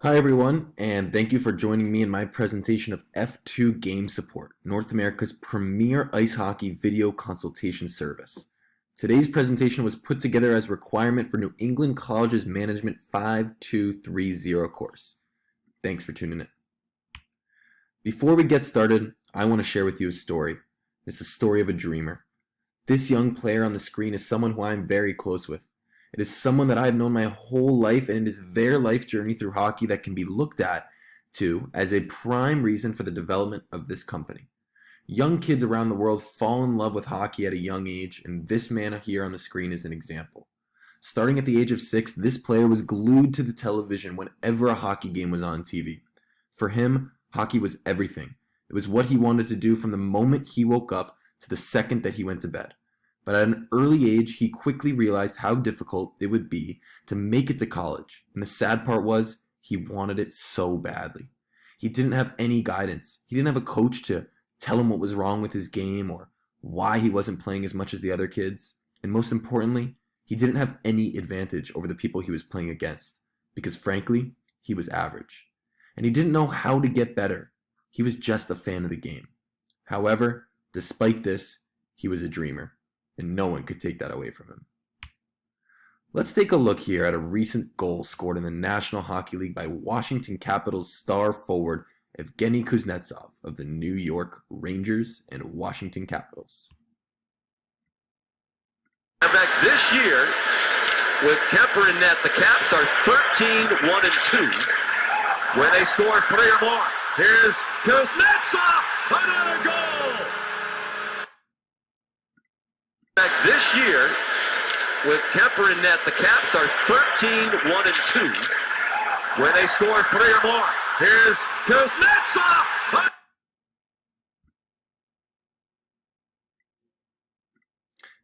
Hi everyone, and thank you for joining me in my presentation of F2 Game Support, North America's premier ice hockey video consultation service. Today's presentation was put together as a requirement for New England College's Management 5230 course. Thanks for tuning in. Before we get started, I want to share with you a story. It's the story of a dreamer. This young player on the screen is someone who I'm very close with. It is someone that I've known my whole life, and it is their life journey through hockey that can be looked at to as a prime reason for the development of this company. Young kids around the world fall in love with hockey at a young age, and this man here on the screen is an example. Starting at the age of 6, this player was glued to the television whenever a hockey game was on TV. For him, hockey was everything. It was what he wanted to do from the moment he woke up to the second that he went to bed. But at an early age, he quickly realized how difficult it would be to make it to college. And the sad part was, he wanted it so badly. He didn't have any guidance. He didn't have a coach to tell him what was wrong with his game or why he wasn't playing as much as the other kids. And most importantly, he didn't have any advantage over the people he was playing against. Because frankly, he was average. And he didn't know how to get better. He was just a fan of the game. However, despite this, he was a dreamer. And no one could take that away from him. Let's take a look here at a recent goal scored in the National Hockey League by Washington Capitals star forward Evgeny Kuznetsov of the New York Rangers and Washington Capitals. Back this year, with Kemper in net, the Caps are 13-1-2 when they score 3 or more. Here's Kuznetsov, another goal! Back this year, with Kemper in net, the Caps are 13-1-2 when they score 3 or more. Here's Kuznetsov.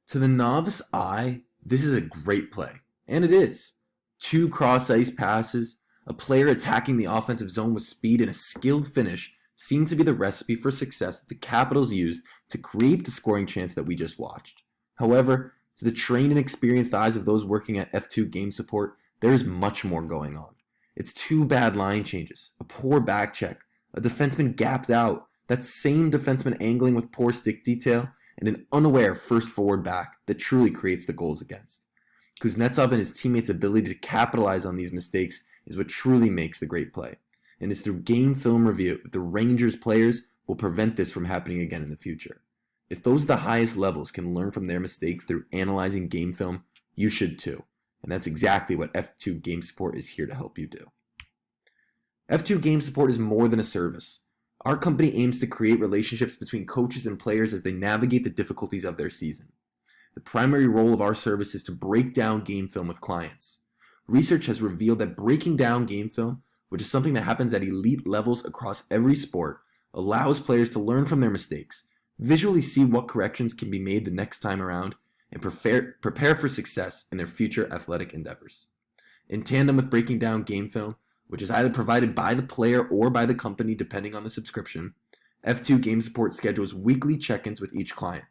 To the novice eye, this is a great play, and it is. 2 cross-ice passes, a player attacking the offensive zone with speed, and a skilled finish seem to be the recipe for success that the Capitals used to create the scoring chance that we just watched. However, to the trained and experienced eyes of those working at F2 Game Support, there is much more going on. It's 2 bad line changes, a poor back check, a defenseman gapped out, that same defenseman angling with poor stick detail, and an unaware first forward back that truly creates the goals against. Kuznetsov and his teammates' ability to capitalize on these mistakes is what truly makes the great play. And it's through game film review that the Rangers players will prevent this from happening again in the future. If those at the highest levels can learn from their mistakes through analyzing game film, you should too. And that's exactly what F2 Game Support is here to help you do. F2 Game Support is more than a service. Our company aims to create relationships between coaches and players as they navigate the difficulties of their season. The primary role of our service is to break down game film with clients. Research has revealed that breaking down game film, which is something that happens at elite levels across every sport, allows players to learn from their mistakes, visually see what corrections can be made the next time around, and prepare for success in their future athletic endeavors. In tandem with breaking down game film, which is either provided by the player or by the company depending on the subscription, F2 Game Support schedules weekly check-ins with each client.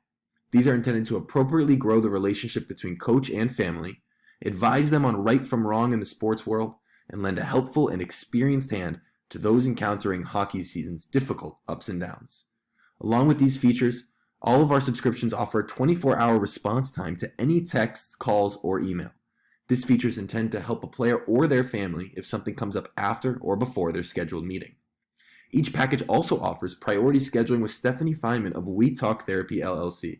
These are intended to appropriately grow the relationship between coach and family, advise them on right from wrong in the sports world, and lend a helpful and experienced hand to those encountering hockey season's difficult ups and downs. Along with these features, all of our subscriptions offer a 24-hour response time to any texts, calls, or email. This feature is intended to help a player or their family if something comes up after or before their scheduled meeting. Each package also offers priority scheduling with Stephanie Fineman of We Talk Therapy LLC,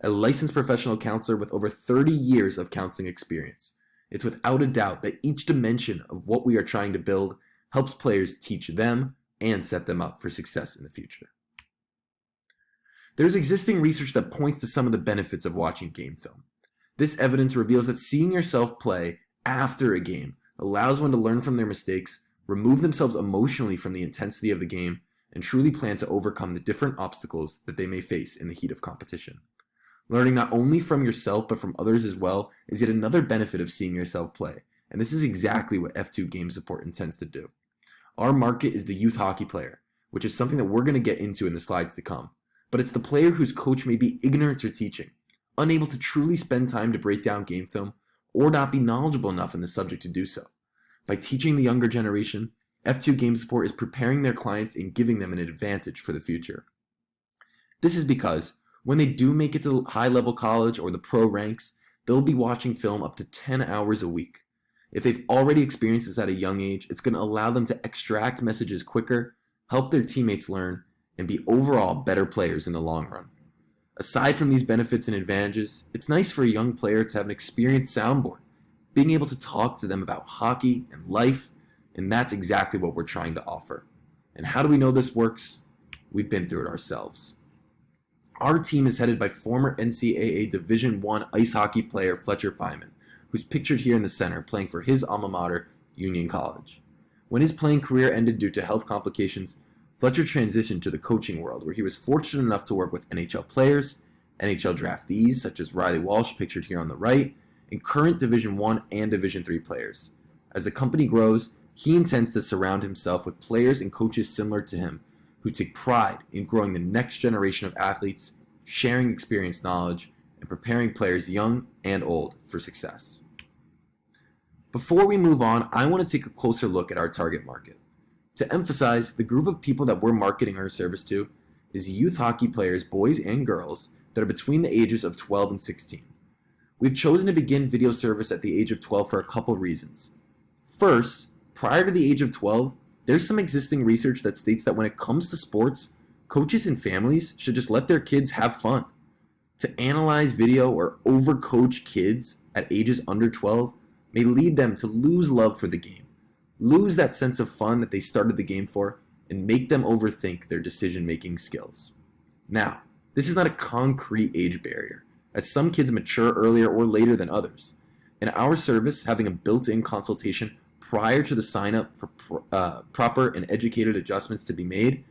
a licensed professional counselor with over 30 years of counseling experience. It's without a doubt that each dimension of what we are trying to build helps players teach them and set them up for success in the future. There's existing research that points to some of the benefits of watching game film. This evidence reveals that seeing yourself play after a game allows one to learn from their mistakes, remove themselves emotionally from the intensity of the game, and truly plan to overcome the different obstacles that they may face in the heat of competition. Learning not only from yourself but from others as well is yet another benefit of seeing yourself play, and this is exactly what F2 Game Support intends to do. Our market is the youth hockey player, which is something that we're going to get into in the slides to come. But it's the player whose coach may be ignorant or teaching, unable to truly spend time to break down game film, or not be knowledgeable enough in the subject to do so. By teaching the younger generation, F2 Game Support is preparing their clients and giving them an advantage for the future. This is because when they do make it to high-level college or the pro ranks, they'll be watching film up to 10 hours a week. If they've already experienced this at a young age, it's going to allow them to extract messages quicker, help their teammates learn, and be overall better players in the long run. Aside from these benefits and advantages, it's nice for a young player to have an experienced soundboard, being able to talk to them about hockey and life, and that's exactly what we're trying to offer. And how do we know this works? We've been through it ourselves. Our team is headed by former NCAA Division I ice hockey player Fletcher Fineman, who's pictured here in the center playing for his alma mater, Union College. When his playing career ended due to health complications, Fletcher transitioned to the coaching world, where he was fortunate enough to work with NHL players, NHL draftees such as Riley Walsh, pictured here on the right, and current Division I and Division III players. As the company grows, he intends to surround himself with players and coaches similar to him, who take pride in growing the next generation of athletes, sharing experience knowledge, and preparing players young and old for success. Before we move on, I want to take a closer look at our target market. To emphasize, the group of people that we're marketing our service to is youth hockey players, boys and girls, that are between the ages of 12 and 16. We've chosen to begin video service at the age of 12 for a couple reasons. First, prior to the age of 12, there's some existing research that states that when it comes to sports, coaches and families should just let their kids have fun. To analyze video or overcoach kids at ages under 12 may lead them to lose love for the game, lose that sense of fun that they started the game for, and make them overthink their decision-making skills. Now, this is not a concrete age barrier, as some kids mature earlier or later than others. In our service, having a built-in consultation prior to the sign-up for proper and educated adjustments to be made,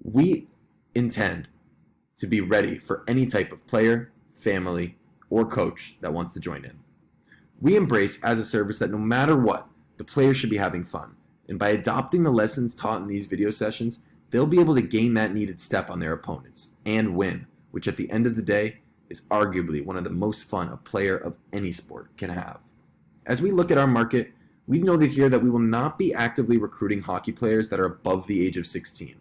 we intend to be ready for any type of player, family, or coach that wants to join in. We embrace as a service that no matter what, the players should be having fun, and by adopting the lessons taught in these video sessions, they'll be able to gain that needed step on their opponents and win, which at the end of the day is arguably one of the most fun a player of any sport can have. As we look at our market, we've noted here that we will not be actively recruiting hockey players that are above the age of 16.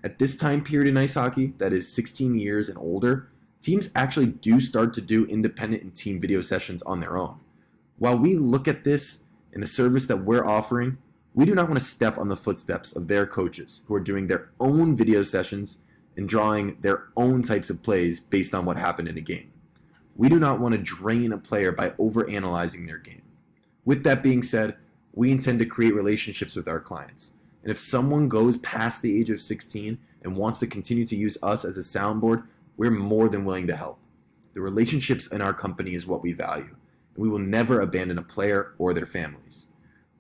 At this time period in ice hockey, that is 16 years and older, teams actually do start to do independent and team video sessions on their own. While we look at this in the service that we're offering, we do not want to step on the footsteps of their coaches who are doing their own video sessions and drawing their own types of plays based on what happened in a game. We do not want to drain a player by overanalyzing their game. With that being said, we intend to create relationships with our clients. And if someone goes past the age of 16 and wants to continue to use us as a soundboard, we're more than willing to help. The relationships in our company is what we value, and we will never abandon a player or their families.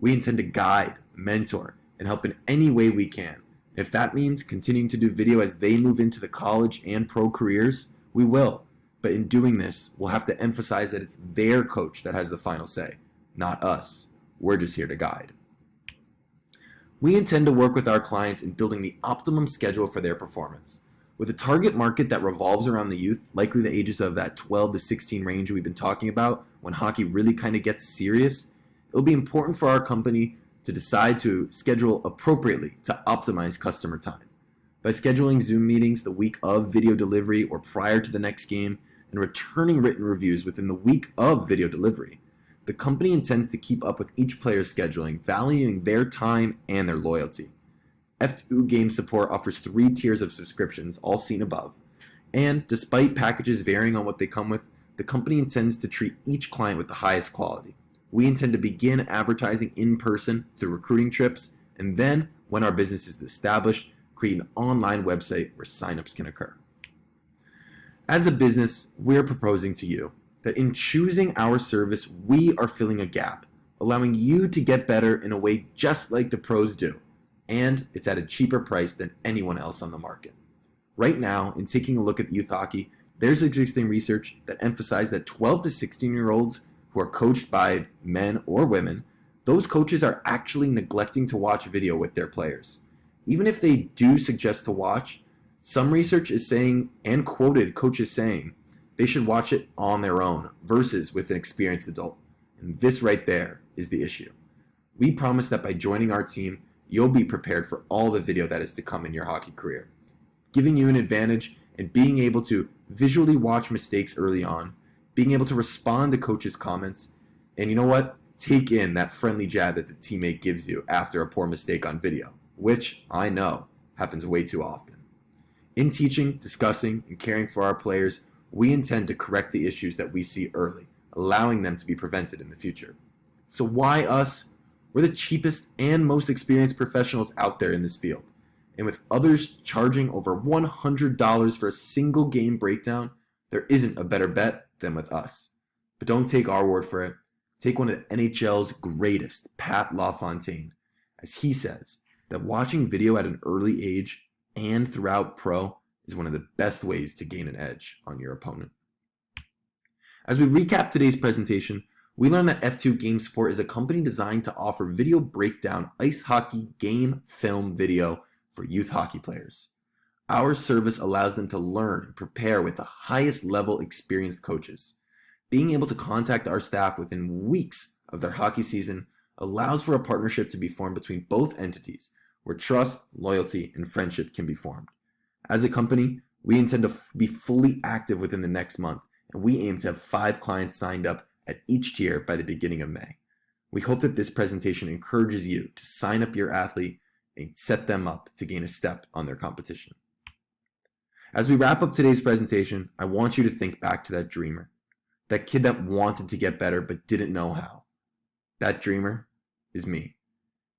We intend to guide, mentor, and help in any way we can. If that means continuing to do video as they move into the college and pro careers, we will. But in doing this, we'll have to emphasize that it's their coach that has the final say, not us. We're just here to guide. We intend to work with our clients in building the optimum schedule for their performance. With a target market that revolves around the youth, likely the ages of that 12 to 16 range we've been talking about, when hockey really kind of gets serious, it'll be important for our company to decide to schedule appropriately to optimize customer time. By scheduling Zoom meetings the week of video delivery or prior to the next game, and returning written reviews within the week of video delivery, the company intends to keep up with each player's scheduling, valuing their time and their loyalty. F2 Game Support offers 3 tiers of subscriptions, all seen above, and despite packages varying on what they come with, the company intends to treat each client with the highest quality. We intend to begin advertising in person through recruiting trips, and then, when our business is established, create an online website where signups can occur. As a business, we're proposing to you that in choosing our service, we are filling a gap, allowing you to get better in a way just like the pros do, and it's at a cheaper price than anyone else on the market. Right now, in taking a look at youth hockey, there's existing research that emphasizes that 12 to 16-year-olds who are coached by men or women, those coaches are actually neglecting to watch video with their players. Even if they do suggest to watch, some research is saying, and quoted coaches saying, they should watch it on their own versus with an experienced adult. And this right there is the issue. We promise that by joining our team, you'll be prepared for all the video that is to come in your hockey career, giving you an advantage and being able to visually watch mistakes early on, being able to respond to coaches' comments, and you know what? Take in that friendly jab that the teammate gives you after a poor mistake on video, which I know happens way too often. In teaching, discussing, and caring for our players, we intend to correct the issues that we see early, allowing them to be prevented in the future. So why us? We're the cheapest and most experienced professionals out there in this field. And with others charging over $100 for a single game breakdown, there isn't a better bet than with us. But don't take our word for it. Take one of the NHL's greatest, Pat LaFontaine, as he says that watching video at an early age and throughout pro is one of the best ways to gain an edge on your opponent. As we recap today's presentation, we learned that F2 Game Support is a company designed to offer video breakdown ice hockey game film video for youth hockey players. Our service allows them to learn and prepare with the highest level experienced coaches. Being able to contact our staff within weeks of their hockey season allows for a partnership to be formed between both entities, where trust, loyalty, and friendship can be formed. As a company, we intend to be fully active within the next month, and we aim to have 5 clients signed up at each tier by the beginning of May. We hope that this presentation encourages you to sign up your athlete and set them up to gain a step on their competition. As we wrap up today's presentation, I want you to think back to that dreamer, that kid that wanted to get better but didn't know how. That dreamer is me.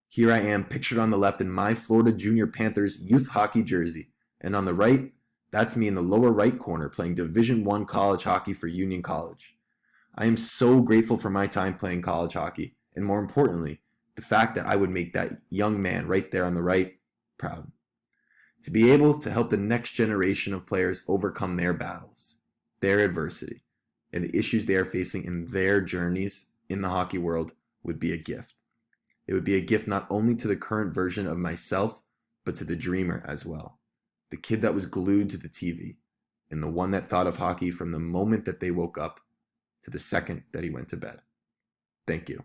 Here I am pictured on the left in my Florida Junior Panthers youth hockey jersey, and on the right, that's me in the lower right corner playing Division I college hockey for Union College. I am so grateful for my time playing college hockey, and more importantly, the fact that I would make that young man right there on the right proud. To be able to help the next generation of players overcome their battles, their adversity, and the issues they are facing in their journeys in the hockey world would be a gift. It would be a gift not only to the current version of myself, but to the dreamer as well. The kid that was glued to the TV, and the one that thought of hockey from the moment that they woke up to the second that he went to bed. Thank you.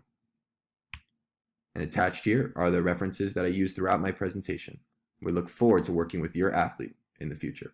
And attached here are the references that I used throughout my presentation. We look forward to working with your athlete in the future.